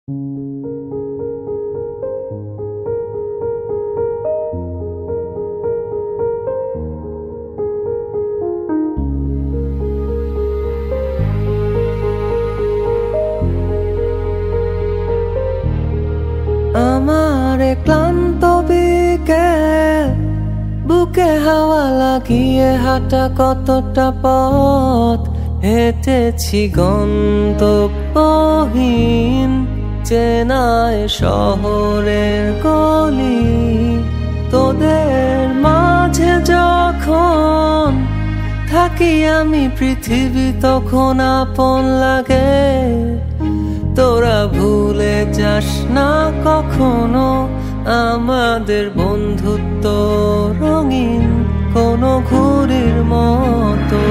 আমার ক্লান্ত বিকেল, বুকে হাওয়া লাগিয়ে হাঁটা কতটা পথ হেঁটেছি গন্তব্যহীন চেনায় শহরের গলি। তোদের মাঝে যখন থাকি আমি, পৃথিবী তখন আপন লাগে। তোরা ভুলে যাস না কখনো আমাদের বন্ধুত্ব রঙিন কোনো ঘুড়ির মতো।